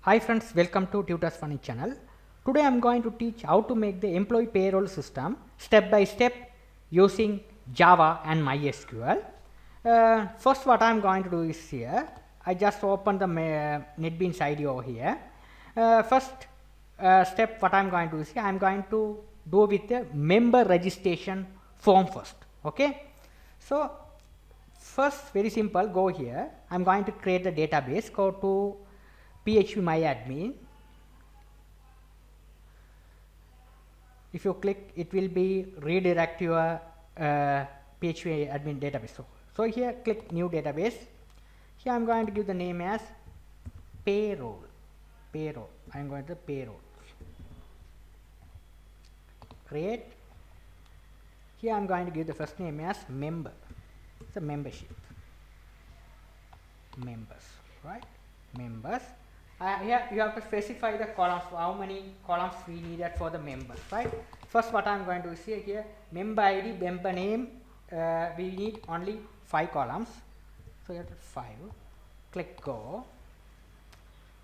Hi friends, welcome to Tutors Funny channel. Today I am going to teach how to make the employee payroll system step by step using Java and MySQL. First what I am going to do is here, I just open the NetBeans ID over here. First step what I am going to do is here, I am going to do with the member registration form first. Okay. So first very simple, go here, I am going to create the database, go to phpMyAdmin. If you click, it will be redirect your phpMyAdmin database. So here click new database. Here I am going to give the name as payroll. I am going to payroll. Create. Here I am going to give the first name as member. It's a membership. Members, right? Members. Here you have to specify the columns, how many columns we needed for the members, right? First what I am going to see here, member ID, member name, we need only 5 columns. So you have to 5, click go.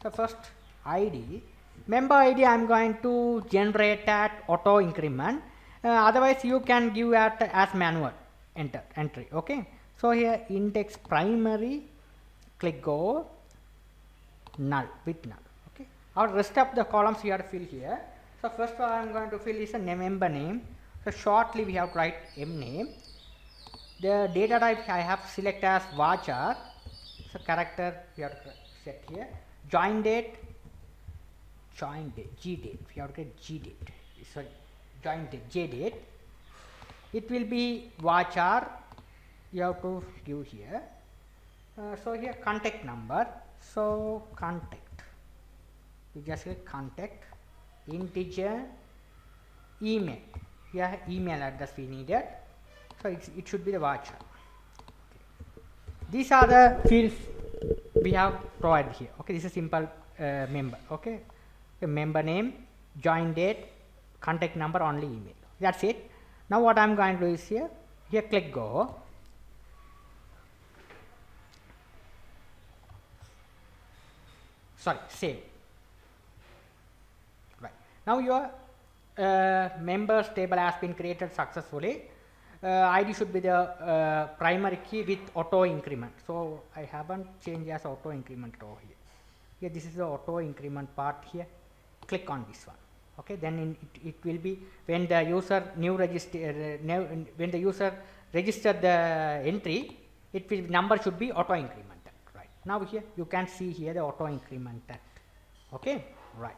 The first ID, member ID I am going to generate at auto increment, otherwise you can give at as manual entry, okay? So here index primary, click go, null with null, okay? Our rest of the columns you have to fill here. So first what I am going to fill is a member name. So shortly we have to write m name. The data type I have to select as varchar. So character we have to set here. Join date, g date. We have to get g date. Sorry, join date, j date. It will be varchar. You have to give here. So here contact number. So contact, we just get contact, integer, email. Here email address we needed. So it should be the varchar. Okay. These are the fields we have provided here. Okay, this is simple member. Okay, the member name, join date, contact number, only email. That's it. Now what I am going to do is here click go. Sorry, save. Right. Now your members table has been created successfully. ID should be the primary key with auto increment. So I haven't changed as auto increment over here. Here this is the auto increment part here. Click on this one. Okay. Then it will be when the user when the user registered the entry, it will number should be auto increment. Now here you can see here the auto increment that. Okay, right.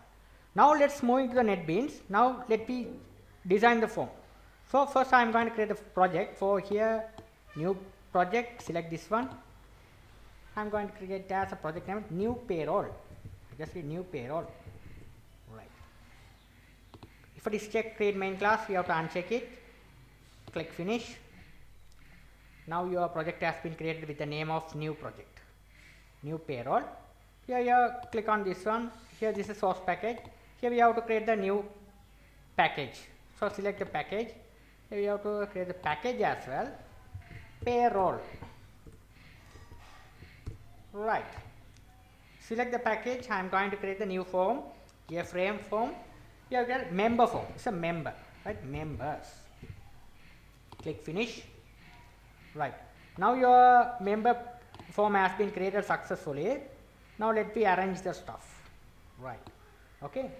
Now let's move into the NetBeans. Now let me design the form. So first I am going to create a project. For here, new project, select this one. I am going to create as a project name new payroll. Just say new payroll. Right. If it is check create main class, we have to uncheck it. Click finish. Now your project has been created with the name of new project. New payroll. Here click on this one. Here this is source package. Here we have to create the new package. So select the package. Here we have to create the package as well. Payroll. Right. Select the package. I am going to create the new form. Here frame form. Here get member form. It's a member. Right. Members. Click finish. Right. Now your member form has been created successfully. Now let me arrange the stuff. Right. Okay.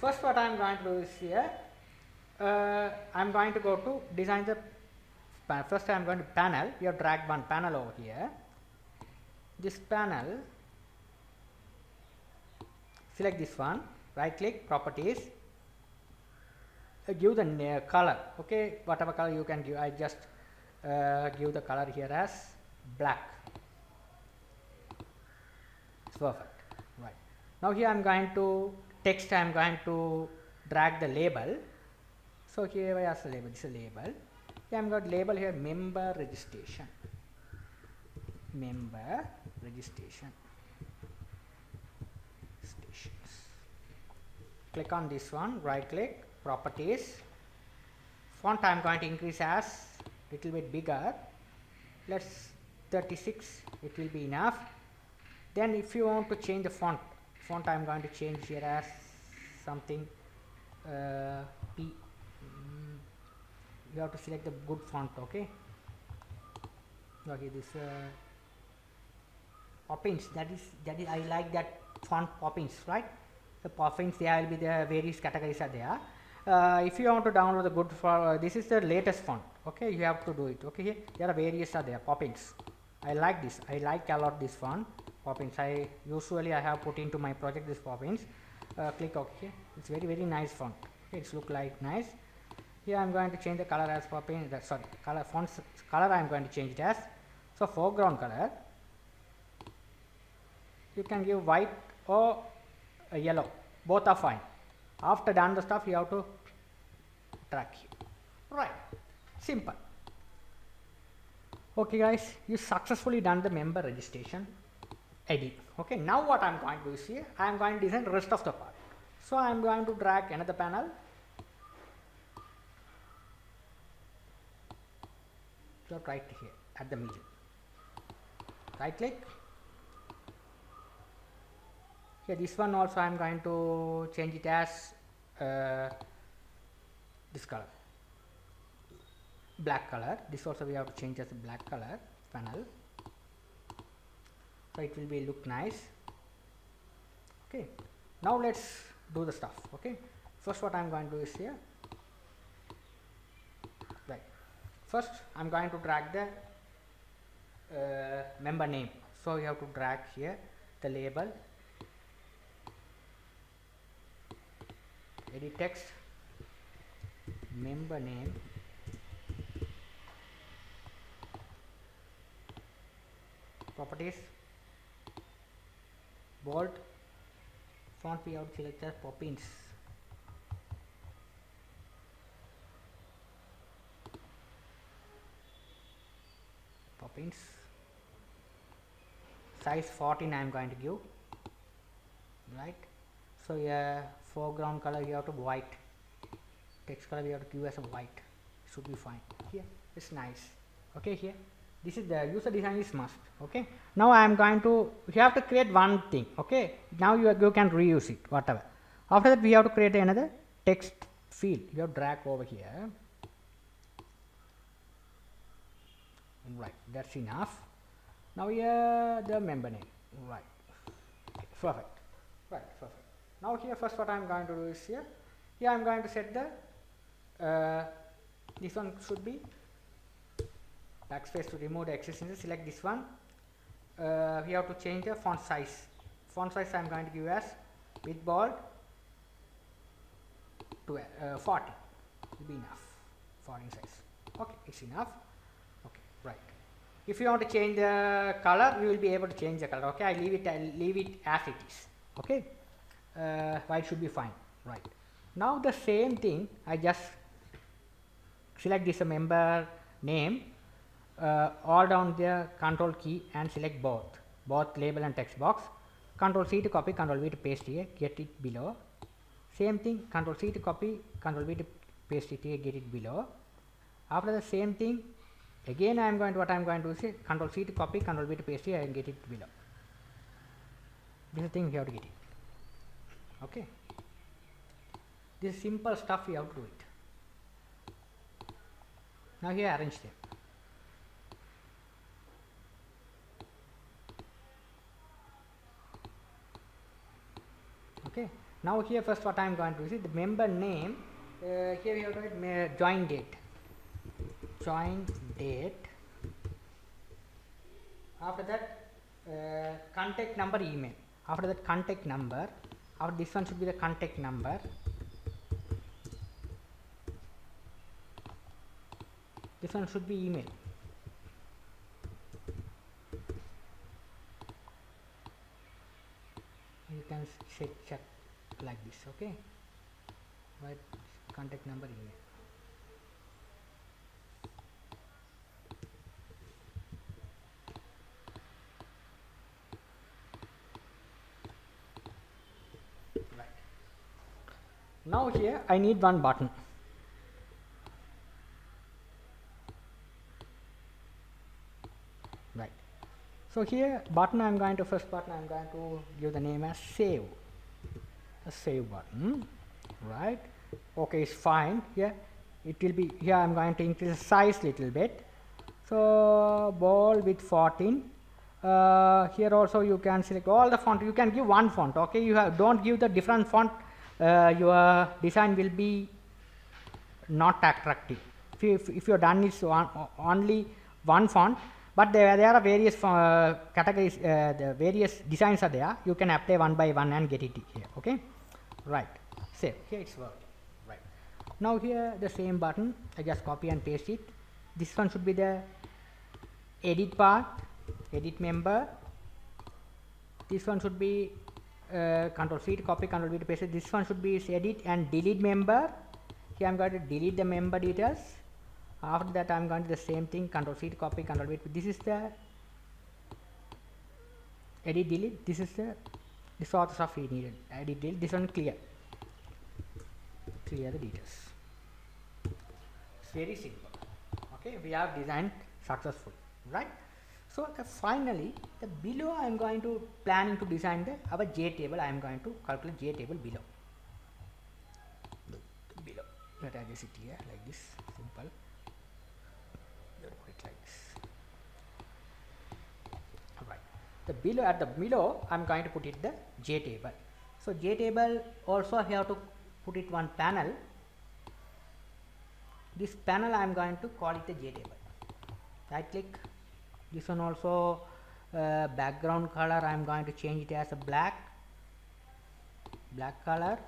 First what I am going to do is here, I am going to go to design the first I am going to panel. You have drag one panel over here. This panel, select this one, right click, properties, give the color. Okay, whatever color you can give. I just give the color here as black. Perfect. Right. Now here I am going to text, I am going to drag the label. So here I have the label, this is a label. Here I am going to label here member registration. Member registration. Stations. Click on this one, right click, properties. Font I am going to increase as little bit bigger. Let's 36, it will be enough. Then if you want to change the font font I'm going to change here as something P. You have to select the good font. Okay, this Poppins, that is I like that font Poppins, right? The Poppins, there will be the various categories are there. If you want to download the good for this is the latest font. Okay, you have to do it. Okay, here there are various are there Poppins. I like this. I like a lot this font Poppins. I have put into my project this Poppins. Click OK. It's very nice font. Okay, it's look like nice. Here I am going to change the color as Poppins. Sorry, color fonts color I am going to change it as. So foreground color you can give white or yellow, both are fine. After done the stuff, you have to drag here. Right, simple. Okay guys, you successfully done the member registration edit. Okay, now what I am going to do is here, I am going to design the rest of the part. So I am going to drag another panel. So right here at the middle. Right click. Here this one also I am going to change it as this color, black color. This also we have to change as a black color panel, so it will be look nice. Okay, now let's do the stuff. Okay, first what I am going to do is here, right, first I am going to drag the member name. So you have to drag here the label, edit text, member name, properties, bold, font we have to select as Poppins, size 14 I am going to give, right. So yeah, foreground color you have to white, text color we have to give as a white, should be fine. Here it's nice. Okay, here this is the user design is must. Okay, now I am going to, you have to create one thing. Okay, now you can reuse it whatever. After that we have to create another text field. You have to drag over here. Right, that's enough. Now here the member name. Right, perfect. Right, perfect. Now here first what I am going to do is here I am going to set the this one should be backspace to remove the existing. Select this one. We have to change the font size. Font size I am going to give as with bold to 40 will be enough. 14 size. Okay, it's enough. Okay, right. If you want to change the color, you will be able to change the color. Okay, I leave it as it is. Okay, white should be fine. Right. Now the same thing, I just select this member name, all down the control key and select both label and text box. Control C to copy, Control V to paste here, get it below. Same thing, Control C to copy, Control V to paste it here, get it below. After the same thing, again I am going to, what I am going to do is Control C to copy, Control V to paste here and get it below. This is the thing you have to get it. Okay, this is simple stuff you have to do it. Now here arrange them. Okay, now here first what I am going to do is the member name. Here we have to write join date. After that contact number, email. After that contact number. After this one should be the contact number. This one should be email. You can check like this. Okay, right, contact number, email. Right. Now here I need one button. Right. So here button I am going to, first button I am going to give the name as save. save button, right? Okay, it's fine here. It will be here. I'm going to increase the size little bit. So ball with 14. Here also you can select all the font. You can give one font. Okay, you have don't give the different font. Your design will be not attractive. If you are done is only one font, but there are various categories, the various designs are there. You can apply one by one and get it here. Okay, right. Save. Here it's working. Right. Now here the same button. I just copy and paste it. This one should be the edit part, edit member. This one should be Control C to copy, Control V to paste it. This one should be edit and delete member. Here I'm going to delete the member details. After that I'm going to do the same thing, Control C to copy, Control V. This is the edit delete. This is the all the stuff we needed. Edit delete. This one clear. Clear the details. It's very simple. Okay, we have designed successful, right? So finally the below I am going to planning to design the our J table. I am going to calculate J table below. Let I just it here like this, simple. Put it like this. Alright. The below at the below I am going to put it the J table. So J table also I have to put it one panel. This panel I am going to call it the J table. Right click. This one also background color I am going to change it as a black color.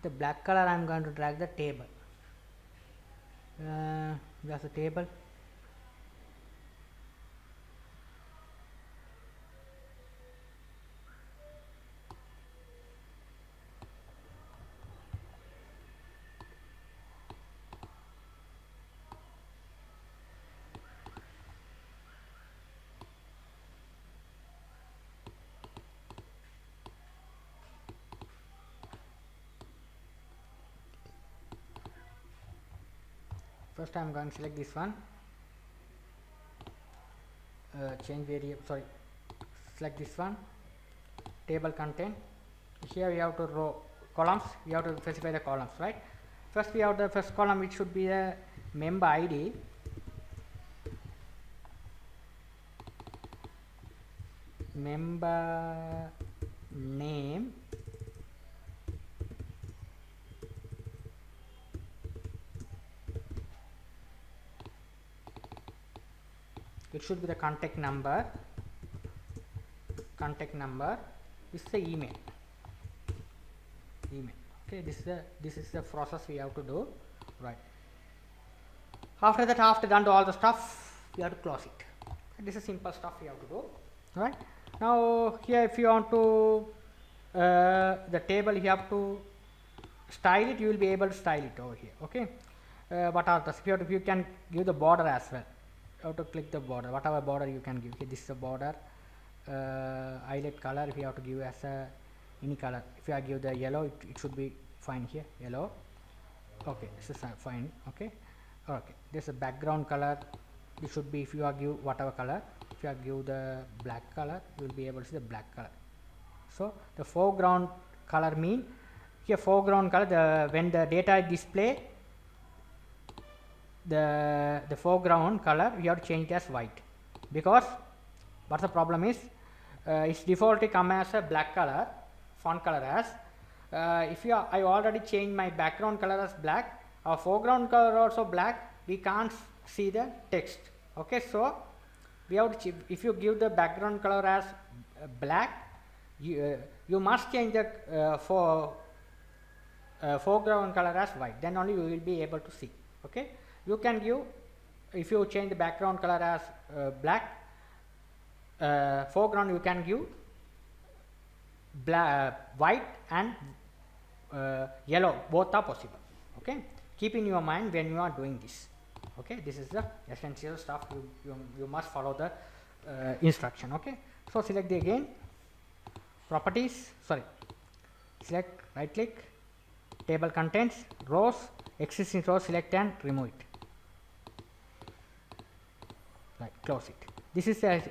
The black color I am going to drag the table. Just a table. First I am going to select this one, change variable, sorry, select this one, table content. Here we have to row columns, we have to specify the columns, right? First we have the first column which should be the member ID, member name, it should be the contact number, this is the email. Okay, this is the process we have to do, right? After that, after done all the stuff, we have to close it. This is simple stuff we have to do, right? Now here if you want to the table you have to style it, you will be able to style it over here. Okay, what are the you can give the border as well. You have to click the border, whatever border you can give. Okay, this is the border. Eyelet color if you have to give as a any color. If you give the yellow, it should be fine here. Yellow. Okay, this is fine. Okay, this is a background color. It should be if you are give whatever color. If you are give the black color, you will be able to see the black color. So the foreground color mean here foreground color when the data is display. The foreground color you have to change it as white, because what the problem is its defaultly come as a black color, font color as if you are, I already changed my background color as black, our foreground color also black, we can't see the text. Okay, so we have to if you give the background color as black, you must change the foreground color as white, then only you will be able to see. Okay, you can give, if you change the background color as black, foreground you can give black, white and yellow, both are possible. Okay, keep in your mind when you are doing this. Okay, this is the essential stuff, you must follow the instruction. Okay, so select the again properties, sorry, select, right click, table contents, rows, existing rows, select and remove it. Right, close it. This is the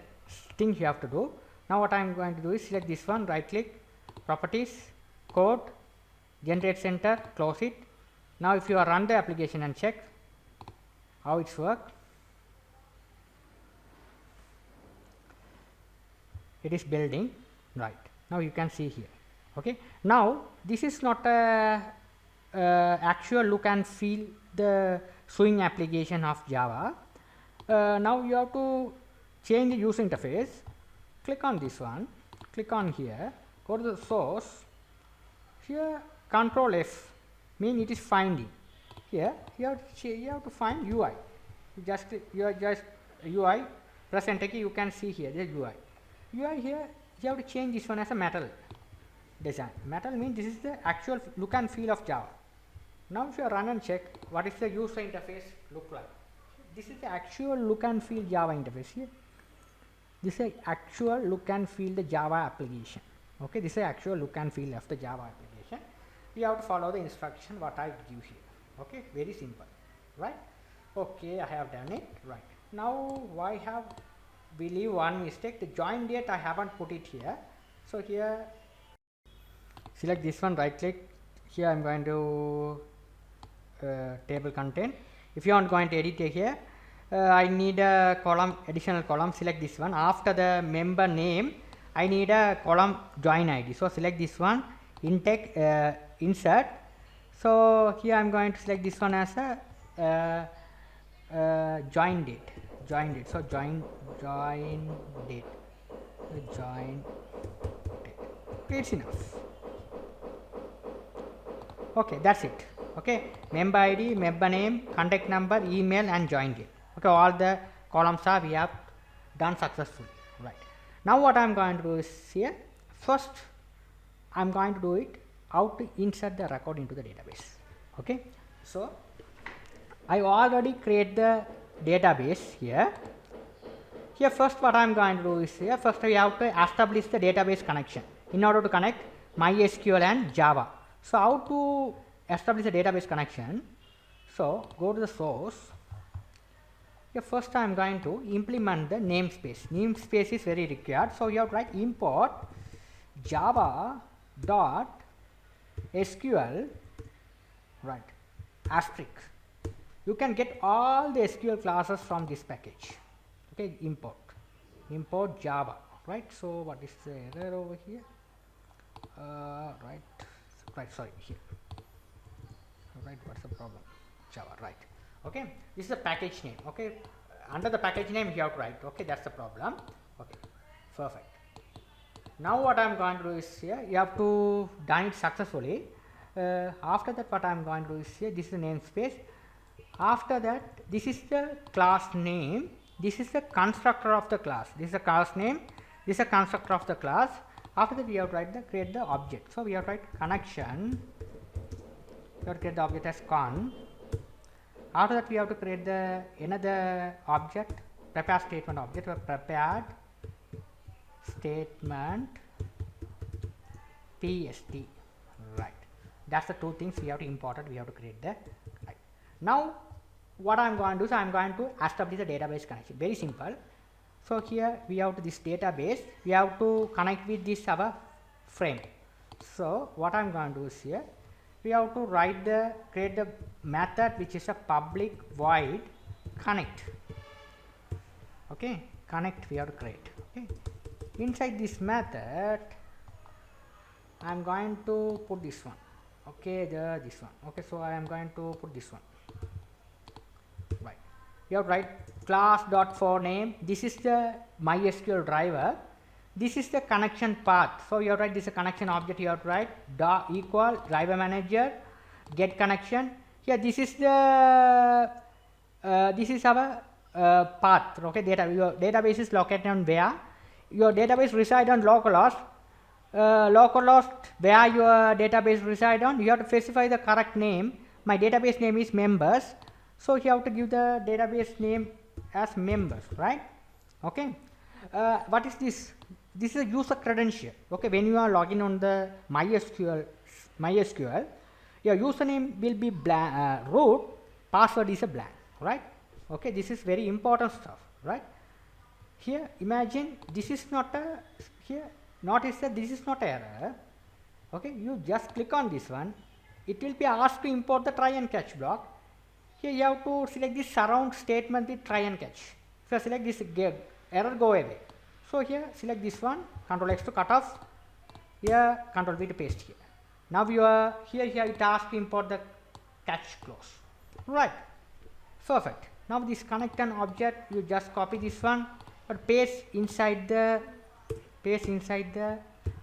thing you have to do. Now what I am going to do is select this one, right click, properties, code, generate center, close it. Now if you run the application and check how it's work, it is building, right. Now you can see here. Okay. Now this is not a actual look and feel the swing application of Java. Now you have to change the user interface. Click on this one, click on here, go to the source. Here Control F mean it is finding. Here you have to find UI. You are just UI, press enter key, you can see here the UI. UI here you have to change this one as a metal design. Metal means this is the actual look and feel of Java. Now if you run and check what is the user interface look like. This is the actual look and feel Java interface here. This is the actual look and feel the Java application. Okay, this is the actual look and feel of the Java application. You have to follow the instruction what I give here. Okay, very simple, right? Okay, I have done it, right. Now I have believe one mistake, the join date I haven't put it here. So here select this one, right click, here I am going to table content. If you are going to edit here, I need a column, additional column, select this one. After the member name I need a column join ID, so select this one, insert. So here I am going to select this one as a join date. So join date. It's enough. Okay, that's it. Okay, member ID, member name, contact number, email, and join date. Okay, all the columns are we have done successfully. Right. Now what I am going to do is here. First, I am going to do it how to insert the record into the database. Okay. So I already create the database here. Here first what I am going to do is here first we have to establish the database connection in order to connect MySQL and Java. So how to establish a database connection? So go to the source. Here first I am going to implement the namespace. Namespace is very required. So you have to write import java.sql, right, asterisk. You can get all the SQL classes from this package. Okay, import Java, right. So what is the error over here? Right, sorry, here. Right, what's the problem? Java, right. Okay, this is the package name. Okay, under the package name you have to write. Okay, that's the problem. Okay, perfect. Now what I am going to do is here you have to done it successfully. After that what I am going to do is here, this is the namespace. After that, this is the class name, this is the constructor of the class, this is the class name, this is the constructor of the class. After that we have to write create the object. So we have to write connection, we have to create the object as con. After that we have to create the another object, prepare statement object, or prepared statement PST, right. That's the two things we have to import it, we have to create the, right. Now what I am going to do is I am going to establish a database connection. Very simple. So here we have to this database, we have to connect with this our frame. So what I am going to do is here we have to create the method which is a public void connect. Okay, connect we have to create. Okay, inside this method I am going to put this one. Okay, this one. Okay, so I am going to put this one. Right. You have to write class.forName. This is the MySQL driver. This is the connection path. So you have to write this is a connection object. You have to write equal driver manager get connection. Here this is the this is our path. Okay, your database is located on where your database reside on localhost. Localhost where your database reside on, you have to specify the correct name. My database name is members, so you have to give the database name as members, right? Okay. What is this? This is a user credential. Okay, when you are logging on the MySQL, your username will be blank, root, password is a blank, right? Okay, this is very important stuff, right? Here imagine this is not a, here notice that this is not error, Okay, you just click on this one. It will be asked to import the try and catch block. Here you have to select this surround statement with try and catch. If you select this, error go away. So here select this one, Control X to cut off. Here Control V to paste here. Now you are here it asks to import the catch clause. Right. Perfect. Now this connect an object, you just copy this one, but paste inside the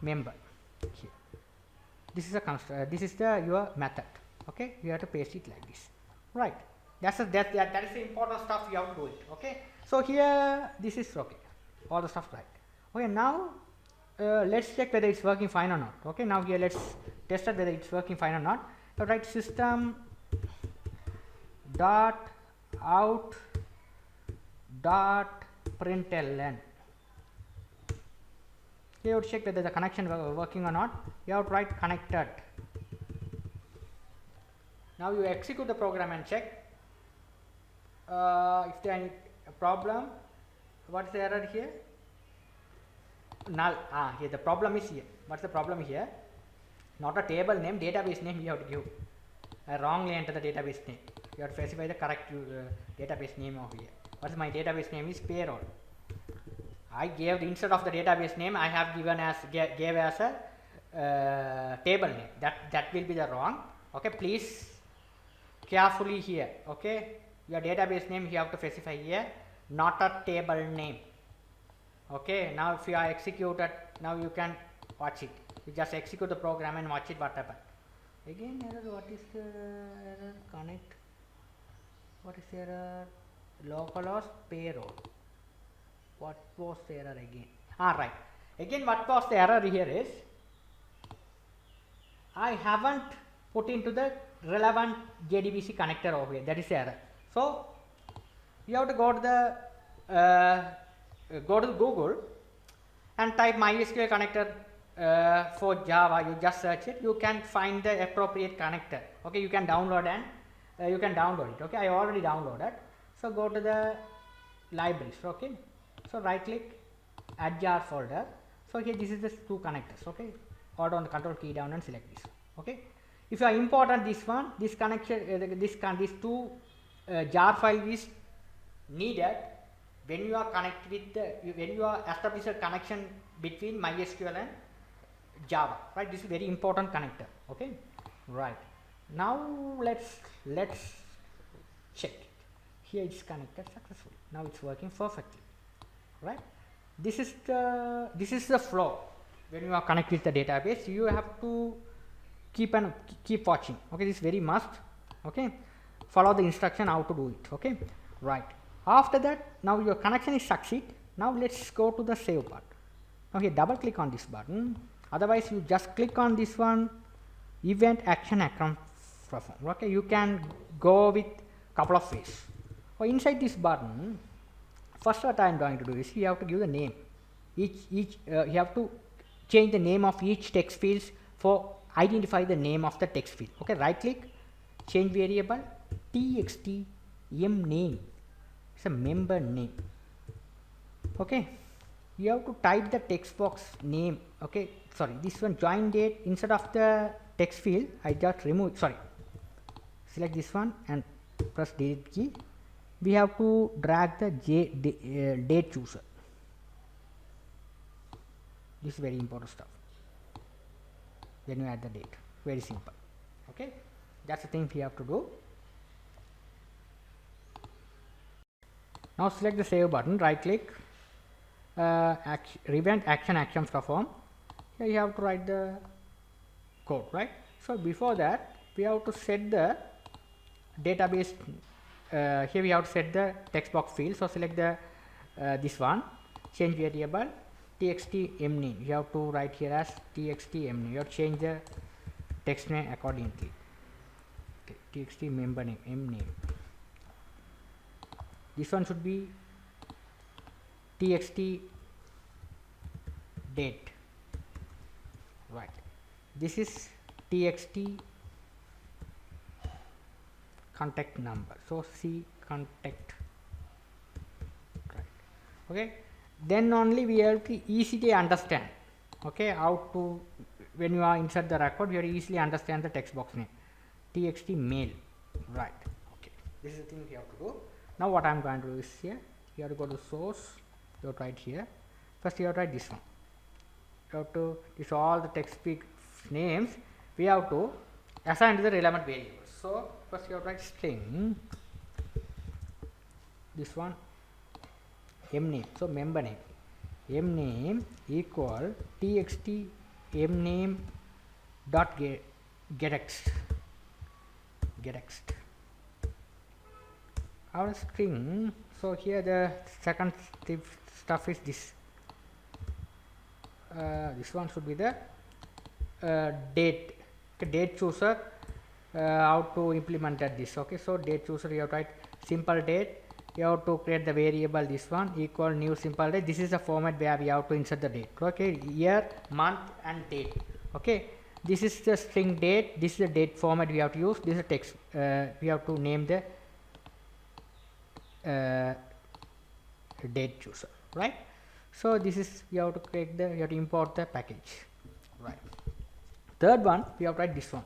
member. Here. This is a this is the your method. Okay, you have to paste it like this. Right. That is the important stuff you have to do it. Okay. So here this is okay. All the stuff right. Okay. Now let's check whether it's working fine or not. Okay. Now here let's test it whether it's working fine or not. So write system dot out dot println. Here you have to check whether the connection working or not. You have to write connected. Now you execute the program and check if there any problem. What's the error here? Null. Here the problem is here. What's the problem here? Not a table name, database name you have to give. I wrongly enter the database name. You have to specify the correct database name over here. What's my database name is payroll. I gave instead of the database name I have given as gave as a table name. That will be the wrong. Okay, please carefully here. Okay, your database name you have to specify here, not a table name. Okay, now if you are executed, now you can watch it. You just execute the program and watch it what happened. Again error, what is the error? Connect. What is the error? Localhost payroll. What was the error again? Right. Again what was the error here is I haven't put into the relevant JDBC connector over here. That is the error. So you have to go to the Google and type MySQL connector for Java. You just search it. You can find the appropriate connector. Okay, you can download and it. Okay, I already downloaded. So go to the libraries. Okay, so right click, add jar folder. So here this is the two connectors. Okay, hold on the control key down and select this. Okay, if you are important this one, this connection, these two jar file is needed when you are connected with when you are establish a connection between MySQL and Java. Right, this is very important connector. Okay, right. Now let's check it. Here it's connected successfully. Now it's working perfectly. Right. This is the flow. When you are connected with the database, you have to keep watching. Okay, this is very must. Okay, follow the instruction how to do it. Okay, right. After that, now your connection is succeed. Now let's go to the save button. Now here double click on this button. Otherwise, you just click on this one. Event action account perform. Okay, you can go with couple of ways. So inside this button, first what I am going to do is you have to give the name. You have to change the name of each text fields for identify the name of the text field. Okay, right click, change variable txt mname. It's a member name. Okay, you have to type the text box name. Okay, sorry, this one join date instead of the text field I just remove. Sorry, select this one and press delete key. We have to drag the date chooser. This is very important stuff. Then you add the date. Very simple. Okay, that's the thing we have to do. Now select the save button, right click, event action perform. Here you have to write the code, right? So before that we have to set the database. Here we have to set the text box field. So select the this one, change variable txt mname. You have to write here as txt mname. You have to change the text name accordingly. Okay, txt member name mname. This one should be txt date. Right. This is txt contact number. So C contact. Right. Okay. Then only we have to easily understand. Okay, how to when you are insert the record, you easily understand the text box name. TXT mail, right? Okay, this is the thing we have to do. Now what I am going to do is here, you have to go to source, you have to write here. First you have to write this one. You have to, this all the text speak names, we have to assign to the relevant variables. So first you have to write string, this one, mname, so member name, mname equal txt mname dot gettext. Our string, so here the second stuff is this. This one should be the date. Okay, date chooser, how to implement this. Okay, so date chooser, you have to write simple date. You have to create the variable this one equal new simple date. This is the format where we have to insert the date. Okay, year, month and date. Okay, this is the string date, this is the date format we have to use, this is the text, we have to name the date chooser, right? So this is, we have to create the, we have to import the package, right? Third one, we have to write this one,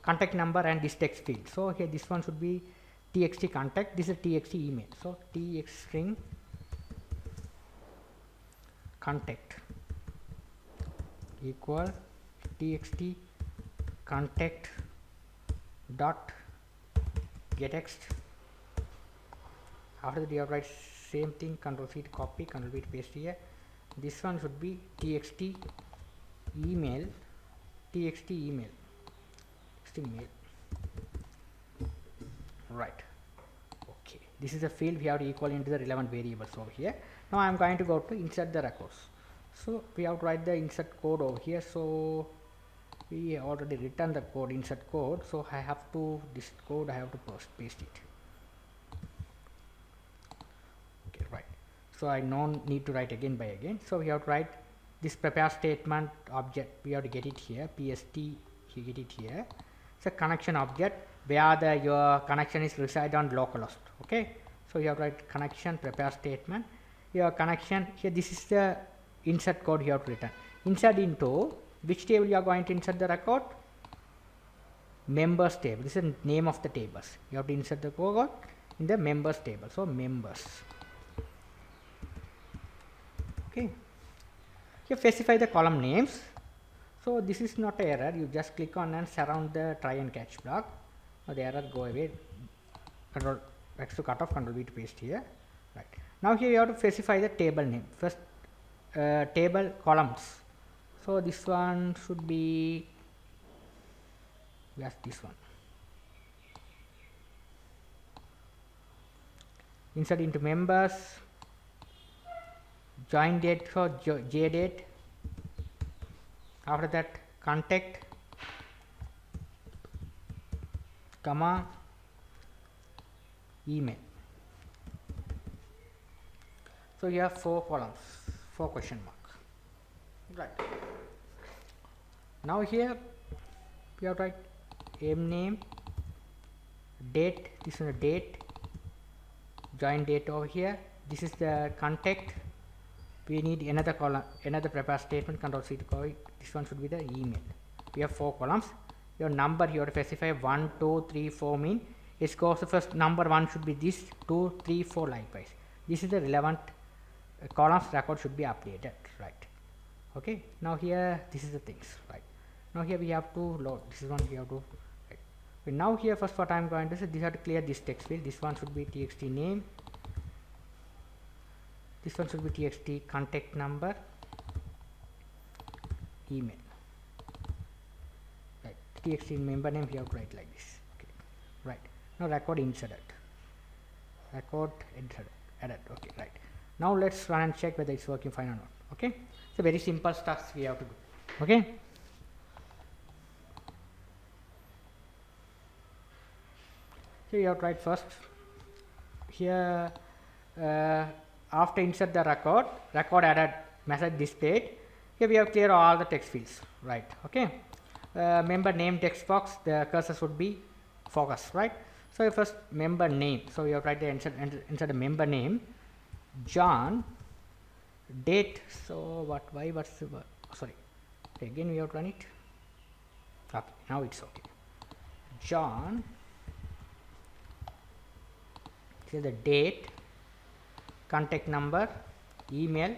contact number and this text field. So here this one should be txt contact, this is txt email. So txt string contact equal txt contact dot gettext. After that you have to write same thing, control C to copy, control V to paste here. This one should be txt email, txt email, right? Okay, this is a field we have to equal into the relevant variables over here. Now I am going to go to insert the records. So we have to write the insert code over here. So we already written the code, insert code. So I have to, this code I have to paste it. Okay, right. So I don't need to write again by again. So we have to write this prepare statement object. We have to get it here. PST, you get it here. It's a connection object where the your connection is reside on localhost. Okay. So you have to write connection prepare statement. Your connection here. This is the insert code you have to return. Insert into which table you are going to insert the record? Members table. This is the name of the tables. You have to insert the code in the members table. So members. Okay. Here specify the column names. So this is not an error. You just click on and surround the try and catch block. Now the error go away. Control X to cut off. Control V to paste here. Right. Now here you have to specify the table name. First table columns. So this one should be, yes, this one. Insert into members, join date for J date. After that contact, comma, email. So you have 4 columns, 4 question mark. Right. Now here we have to write name, date, this is a date, join date over here. This is the contact. We need another column, another prepare statement, control C to copy. This one should be the email. We have 4 columns. Your number you have to specify 1, 2, 3, 4 mean. It goes the first number 1 should be this, 2, 3, 4 likewise. This is the relevant columns record should be updated, right? Okay. Now here this is the things, right? Now here we have to load. This is one we have to. Right. But now here first what I am going to say, this have to clear this text field. This one should be txt name. This one should be txt contact number, email. Right. Txt member name we have to write like this. Okay. Right. Now record inserted. Record added. Okay. Right. Now let's run and check whether it's working fine or not. Okay. So very simple stuff we have to do. Okay. So you have to write first here after insert the record added message displayed. Here we have clear all the text fields, right? Okay. Member name text box, the cursor should be focus, right? So first member name. So you have to write the insert the member name, John, date. So what's the sorry, Again we have to run it. Okay, now it's okay. John, here the date, contact number, email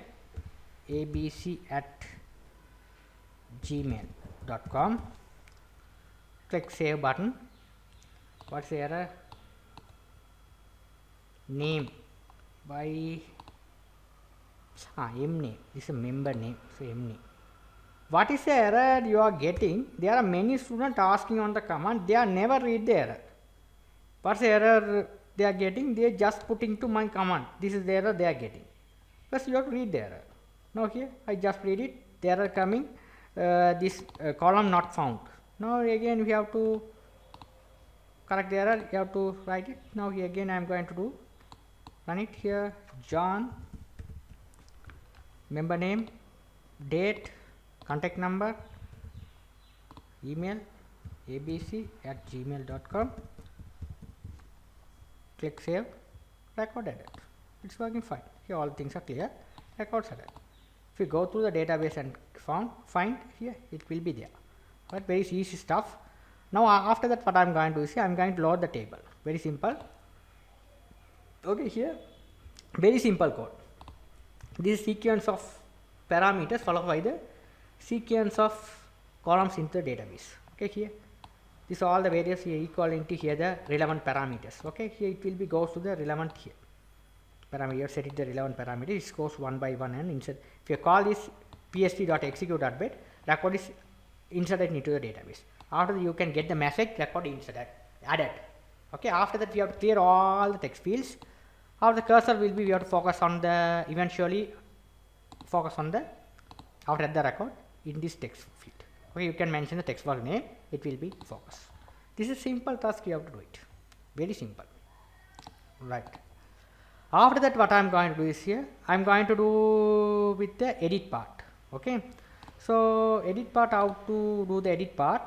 abc@gmail.com. Click save button. What's the error? Name by m name. This is a member name, so m name. What is the error you are getting? There are many students asking on the command, they are never read the error. What's the error they are getting? They are just putting to my command. This is the error they are getting. First you have to read the error. Now here I just read it. The error coming, this column not found. Now again we have to correct the error. You have to write it. Now here again I am going to do run it here. John, member name, date, contact number, email abc@gmail.com. Click save, record edit. It's working fine. Here all things are clear. Records are done. If you go through the database and find here, it will be there. But very easy stuff. Now after that, what I am going to do is I am going to load the table. Very simple. Okay, here very simple code. This sequence of parameters followed by the sequence of columns into the database. Okay, here this all the various here equal into here the relevant parameters. Okay, here it will be goes to the relevant here parameter. You set it the relevant parameter. It goes one by one and insert. If you call this pst.execute.bed, record is inserted into the database. After that, you can get the message record inserted added. Okay, after that we have to clear all the text fields. After the cursor will be, we have to focus on the eventually focus on the after the record in this text field. Okay, you can mention the text box name, it will be focus. This is simple task, you have to do it. Very simple. Right. After that, what I am going to do is here, I am going to do with the edit part. Okay. So edit part, how to do the edit part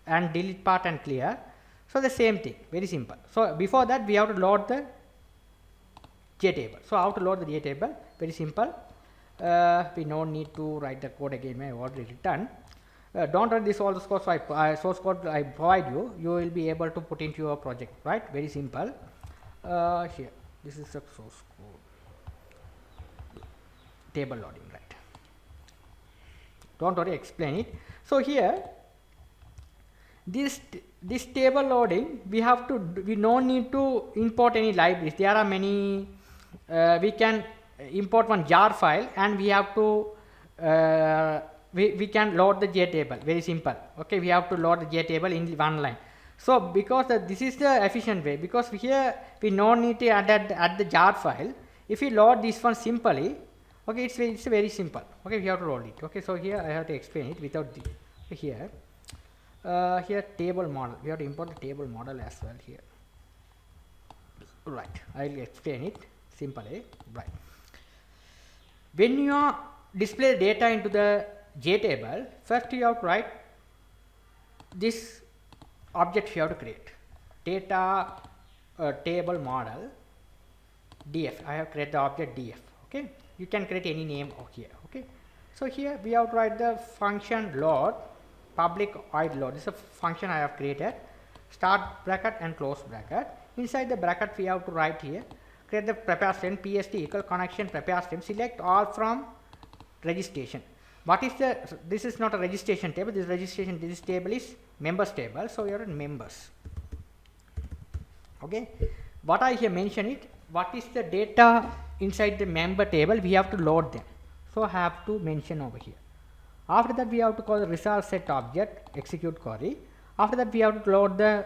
and delete part and clear. So the same thing, very simple. So before that, we have to load the JTable. So how to load the JTable? Very simple. We no need to write the code again. I have already written. Don't write this all the source code I provide you. You will be able to put into your project, right? Very simple. Here, this is the source code. Table loading, right? Don't worry, explain it. So here, this table loading, we no need to import any libraries. There are many. We can import one jar file and we have to we can load the JTable. Very simple. Okay, we have to load the JTable in one line. So because this is the efficient way, because here we no need to add the jar file. If we load this one simply, okay, it's very simple. Okay, we have to load it. Okay, so here I have to explain it without the here. Here table model, we have to import the table model as well here. Right, I will explain it simply. Right, when you display data into the JTable, first you have to write this object. You have to create data table model df. I have created the object df. Okay, you can create any name here. Okay, so here we have to write the function load public void load. This is a function I have created. Start bracket and close bracket. Inside the bracket we have to write here, create the prepare string pst equal connection prepare string, select all from registration. What is the, this is not a registration table, this table is members table, so you are in members. Okay, what I here mention it, what is the data inside the member table, we have to load them, so I have to mention over here. After that we have to call the result set object execute query. After that we have to load the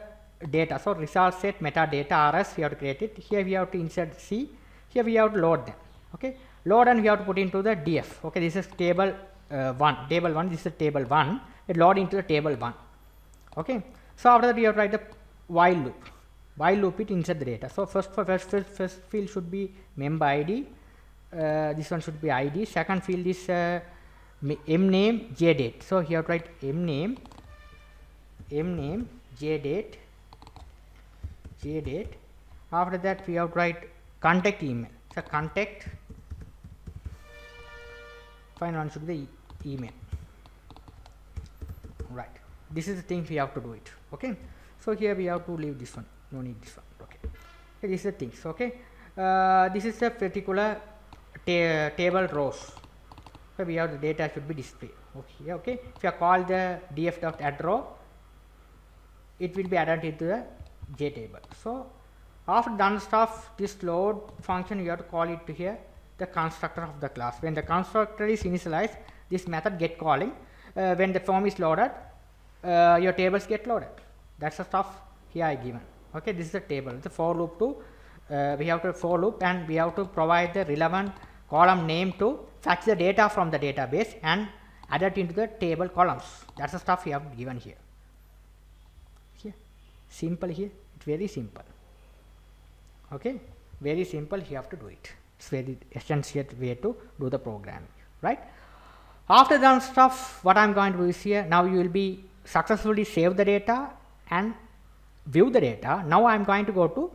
data, so result set metadata rs, we have to create it. Here we have to insert c, here we have to load them. Okay, load and we have to put into the df. Okay, this is table 1, table 1, this is table 1, it load into the table 1. Okay, so after that we have to write the while loop it insert the data. So first field should be member id, this one should be id, second field is m name j date. So here to write m name j date. After that we have to write contact email. So contact, final one should be the email. right. This is the thing we have to do it. Okay, so here we have to leave this one, no need this one. Okay, this is the things. Okay, this is a particular table rows. So we have the data should be displayed. Okay, okay. If you call the df.add row, it will be added into the J table. So after done stuff, this load function you have to call it to here the constructor of the class. When the constructor is initialized, this method get calling. When the form is loaded, your tables get loaded. That's the stuff here I given. Okay, this is the table. It's a for loop to we have to for loop, and we have to provide the relevant column name to fetch the data from the database and add it into the table columns. That's the stuff we have given here. Here, simple here. It's very simple. Okay, very simple. You have to do it. It's very essential way to do the programming, right? After done stuff, what I'm going to do is here. Now you will be successfully save the data and view the data. Now I'm going to go to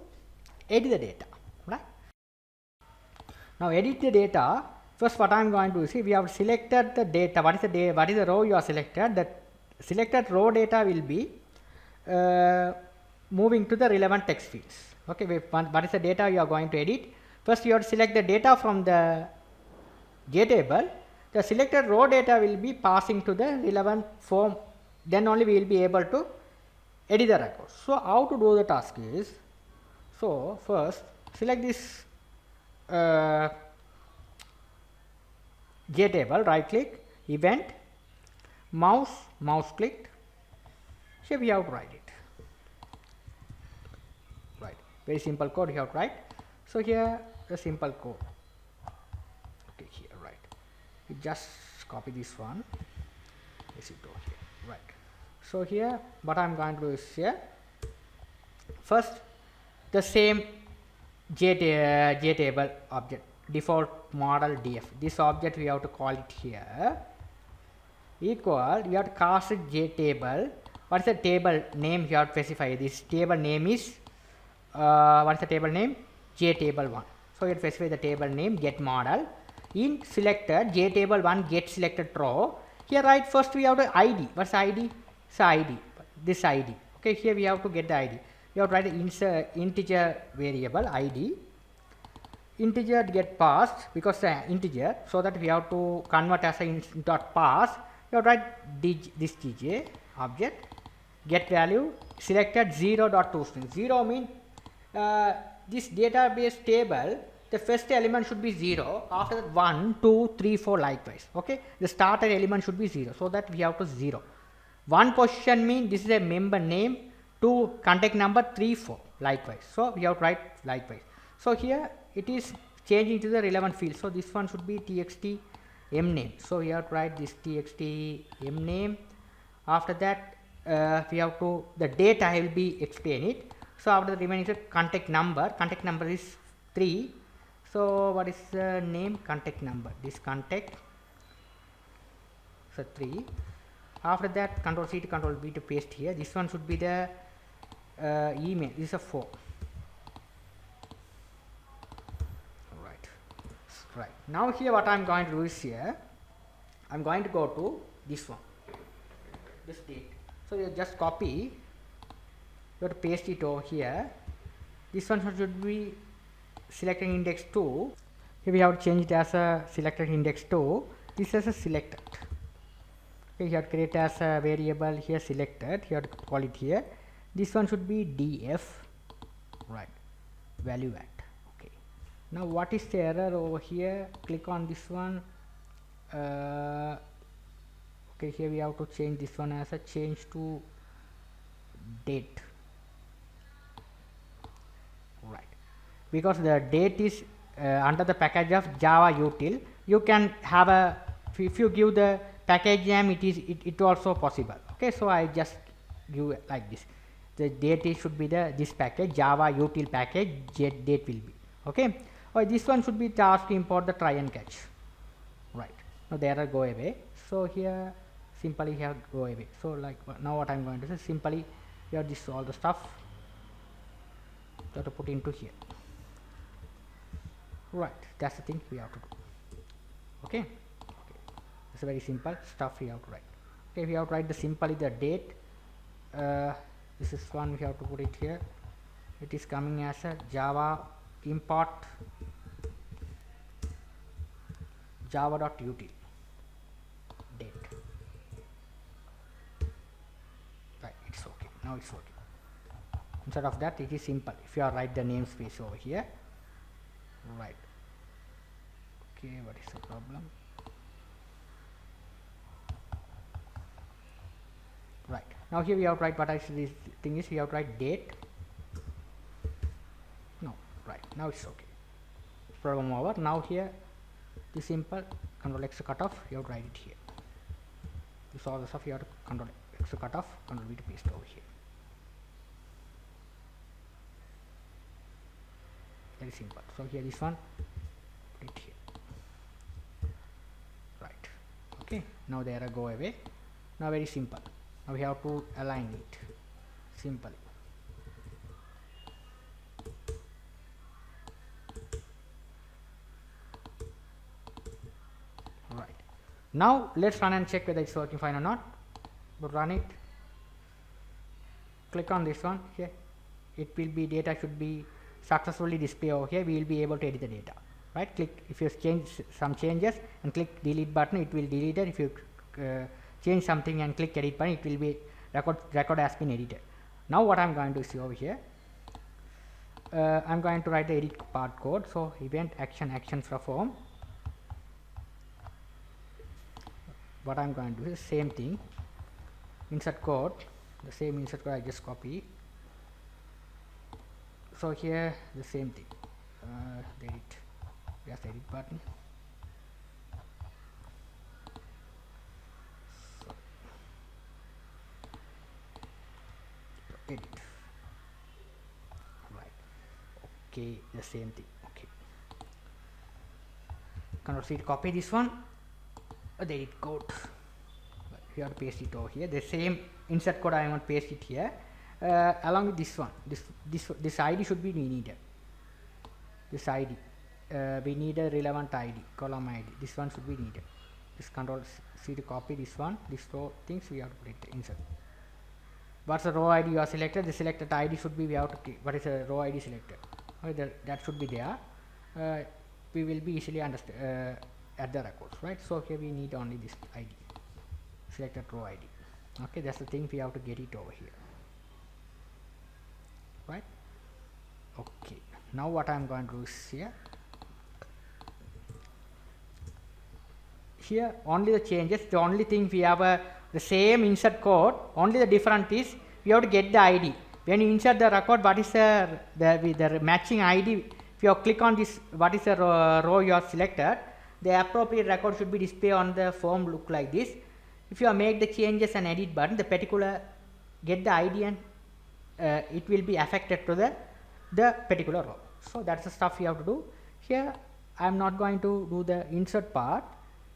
edit the data, right? Now edit the data. First, what I'm going to do is we have selected the data. What is the row you are selected? The selected row data will be moving to the relevant text fields. Okay, what is the data you are going to edit? First, you have to select the data from the J table. The selected row data will be passing to the relevant form. Then only we will be able to edit the record. So how to do the task is, so first select this J table, right click, event, mouse clicked. So we have to write it. Right, very simple code you have to write. So here the simple code. Okay, here, right. You just copy this one. This is over here, right. So here what I'm going to do is here. First, the same J table object, default model df. This object we have to call it here. Equal, you have to cast it J table. What is the table name you have to specify? This table name is what is the table name? J table 1. So you specify the table name get model. In selected J table 1 get selected row. Here right first we have the ID. What's the ID? It's ID. This ID. Okay, here we have to get the ID. You have to write the integer variable ID. Integer get passed because the integer, so that we have to convert as a dot pass. You have to write this tj object get value selected 0.toString. 0 means this database table, the first element should be 0, after that 1, 2, 3, 4 likewise. Okay, the starter element should be 0, so that we have to 0. 1 position means this is a member name, 2 contact number, 3, 4 likewise. So we have to write likewise. So here it is changing to the relevant field. So this one should be txt mname. So we have to write this txt mname. After that we have to, the data I will be explain it. So after the remaining contact number is 3. So what is the name? Contact number. This contact, so 3. After that Control C to Control V to paste here. This one should be the email. This is a 4. Right. Now here what I am going to do is here, I am going to go to this one, this date. So you just copy, you have to paste it over here. This one should be selected index 2. Here we have to change it as a selected index 2. This is a selected. Okay, you have to create as a variable here selected. You have to call it here. This one should be df, right, value at. Now what is the error over here? Click on this one. Okay, here we have to change this one as a change to date, right, because the date is under the package of Java util. You can have a, if you give the package name, it also possible. Okay, so I just give like this. The date is should be the this package Java util package date will be. Okay. Or this one should be tasked to import the try and catch, right. Now the error go away. So here simply here go away. So like now what I am going to do is simply here this all the stuff you have to put into here, right. That's the thing we have to do. Okay, it's a very simple stuff we have to write. Okay, we have to write the simply the date. This is one we have to put it here. It is coming as a Java import java.util date. Right, it's okay. Now it's okay. Instead of that, it is simple. If you are write the namespace over here, right? Okay, what is the problem? Right, now here we have to write what actually this thing is. We have to write date. No, right, now it's okay. Problem over. Now here the simple control X to cut off, you have to write it here. This all the stuff you have to control X to cut off, control V to paste over here. Very simple. So here this one, put it here. Right. Okay. Now the error go away. Now very simple. Now we have to align it. Simple. Right. Now let's run and check whether it's working fine or not. But run it. Click on this one here. It will be data should be successfully display over here. We will be able to edit the data. Right. Click if you change some changes and click delete button. It will delete it. If you change something and click edit button, it will be record has been edited. Now what I'm going to see over here, I'm going to write the edit part code. So event action perform. What I'm going to do is same thing, insert code, the same insert code I just copy. So here the same thing, edit, just edit button. Edit. Right. Okay, the same thing. Okay. Control C to copy this one. The edit code. You have to paste it over here. The same insert code I want to paste it here. Along with this one. This ID should be needed. This ID. We need a relevant ID, column ID. This one should be needed. This control C to copy this one. These two things we have to put it insert. What's the row ID you are selected? The selected ID should be, we have to click. What is the row ID selected? Okay, that should be there. We will be easily understand at the records, right? So here we need only this ID, selected row ID. Okay, that's the thing we have to get it over here, right? Okay, now what I'm going to do is here only the changes. The only thing we have the same insert code, only the difference is we have to get the ID. When you insert the record, what is the matching ID? If you click on this, what is the row you have selected, the appropriate record should be displayed on the form look like this. If you make the changes and edit button, the particular get the ID and it will be affected to the particular row. So that's the stuff you have to do. Here I am not going to do the insert part.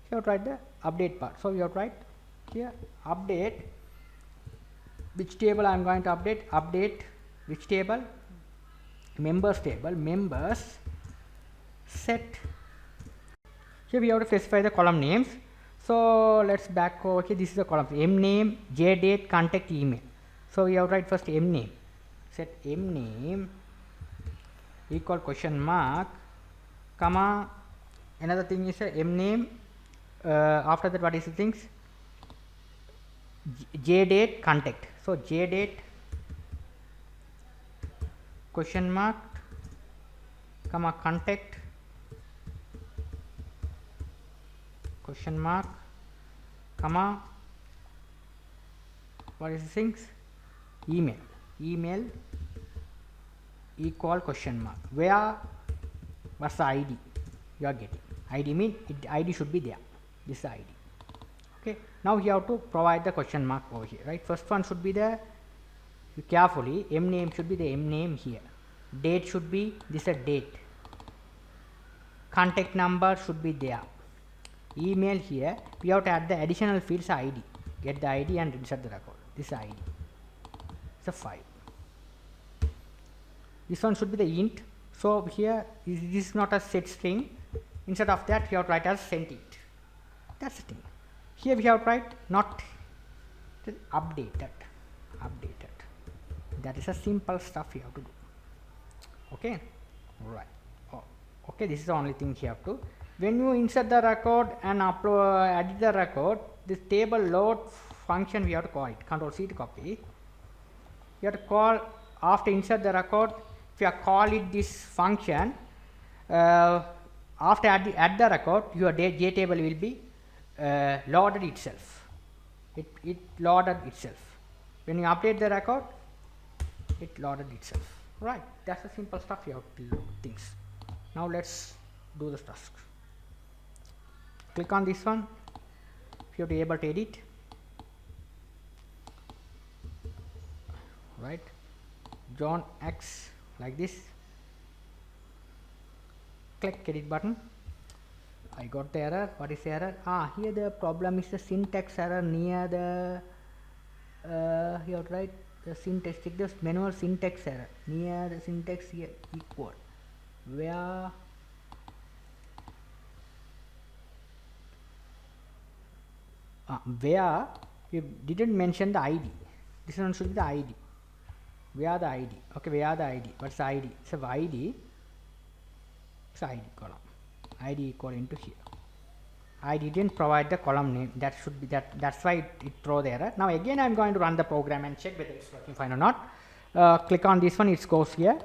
You have to write the update part. So you have to write here update. Which table I am going to update? Update which table? Members table. Members set. Here we have to specify the column names. So let's back over here. This is the column. M name, J date, contact, email. So we have to write first M name. Set M name equal question mark, comma. Another thing is M name. After that, what is the things? J date, contact. So J date question mark, comma, contact question mark, comma, what is the things? Email. Email equal question mark. Where, what's the ID you are getting? ID mean ID should be there. This is the ID. Okay. Now you have to provide the question mark over here, right? First one should be the, carefully, M name should be the M name here. Date should be, this is a date. Contact number should be there. Email here, we have to add the additional fields ID. Get the ID and insert the record. This is ID. It's a file. This one should be the int. So here, this is not a set string. Instead of that, you have to write as sent it. That's the thing. Here we have to write not updated. That is a simple stuff you have to do. Okay, right. Oh, okay, this is the only thing you have to. When you insert the record and upload, edit the record, this table load function we have to call it. Control C to copy. You have to call after insert the record. If you call it this function, after add the record, your J table will be loaded itself. It loaded itself. When you update the record, it loaded itself. Right, that's the simple stuff you have to do things. Now let's do the task. Click on this one. If you have to be able to edit, right, John X like this. Click edit button. I got the error. What is the error? Here the problem is the syntax error near the you have to write the syntax, check this manual syntax error near the syntax here equal where you didn't mention the ID. This one should be the ID. Where the ID? Okay, where the ID? What's the ID? So ID. It's ID column. ID equal into here. I didn't provide the column name. That should be that. That's why it throw the error. Now again, I'm going to run the program and check whether it's working fine or not. Click on this one. It goes here.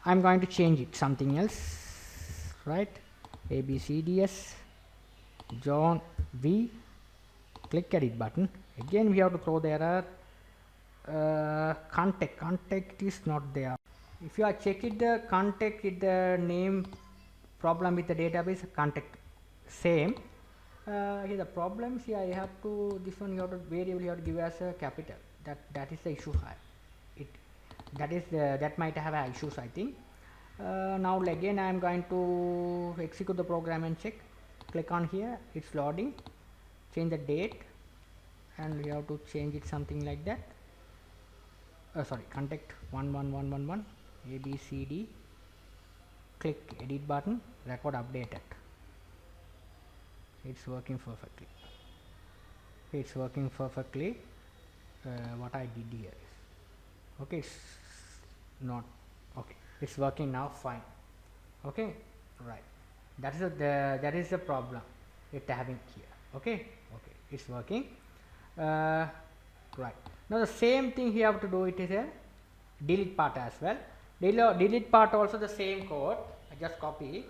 I'm going to change it something else. Right? ABCDS John V. Click edit button. Again, we have to throw the error. Contact is not there. If you are checking the contact with the name problem with the database, contact same. Here the problems here I have to this one you have to variable you have to give as a capital. That is the issue. That might have issues, I think. Now again I am going to execute the program and check. Click on here. It's loading. Change the date, and we have to change it something like that. Sorry, contact 11111 ABCD. Click edit button. Record updated. It's working perfectly. It's working perfectly. What I did here is okay. It's not okay. It's working now fine. Okay, right. That is the problem it's having here. Okay, it's working. Right. Now the same thing you have to do it is a delete part as well. Delete part also the same code. I just copy.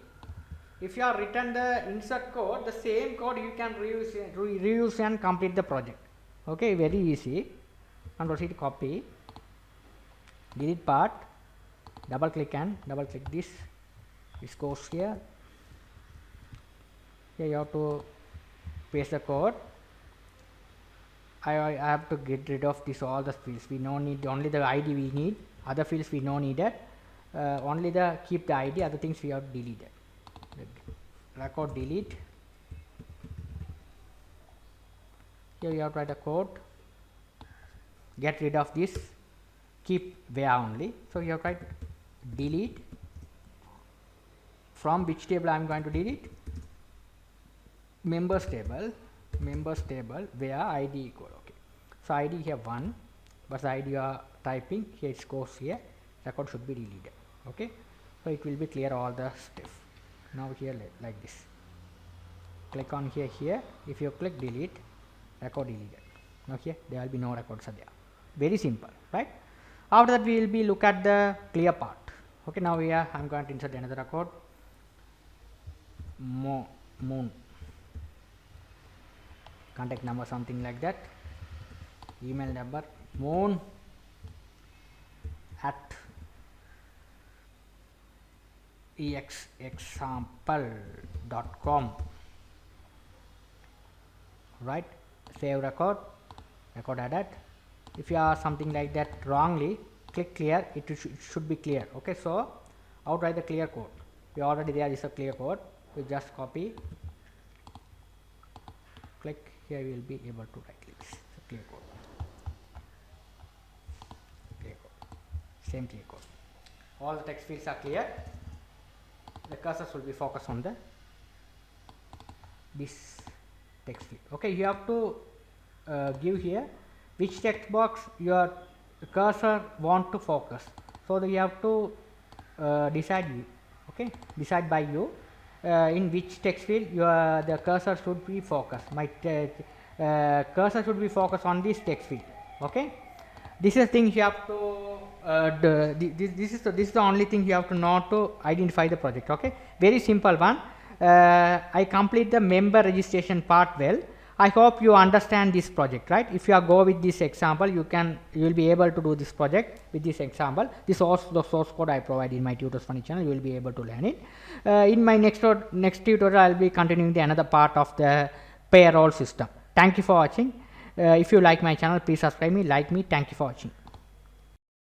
If you are written the insert code, the same code you can reuse and complete the project. Okay, very easy. Control C to copy. Delete part. Double click this. This goes here. Here you have to paste the code. I have to get rid of this all the fields. We no need only the ID we need. Other fields we no needed. Only the keep the ID. Other things we have deleted. Record delete. Here you have to write a code. Get rid of this. Keep where only. So you have to write delete. From which table I am going to delete? Members table where ID equal. Okay. So ID here 1. But the ID you are typing here it goes here. Record should be deleted. Okay. So it will be clear all the stuff. Now here like this. Click on here. If you click delete, record deleted. Now here there will be no records are there. Very simple, right? After that we will be look at the clear part. Okay, now here I am going to insert another record. Moon. Contact number something like that. Email number moon at example.com. Right, save record added. If you are something like that wrongly, click clear. It should be clear. Okay, so outright the clear code. We already there is a clear code. We just copy, click here. We will be able to write this. So clear code. Same clear code. All the text fields are clear. The cursor will be focused on this text field. Okay, you have to give here which text box your cursor want to focus. So you have to decide you, okay, decide by you in which text field your the cursor should be focused. My cursor should be focused on this text field, okay. This is the thing you have to this is the only thing you have to know to identify the project, okay. Very simple one. I complete the member registration part well. I hope you understand this project, right? If you go with this example, you will be able to do this project with this example. This also the source code I provide in my Tutors Funny channel. You will be able to learn it. In my next tutorial, I will be continuing the another part of the payroll system. Thank you for watching. If you like my channel, please subscribe me, like me. Thank you for watching.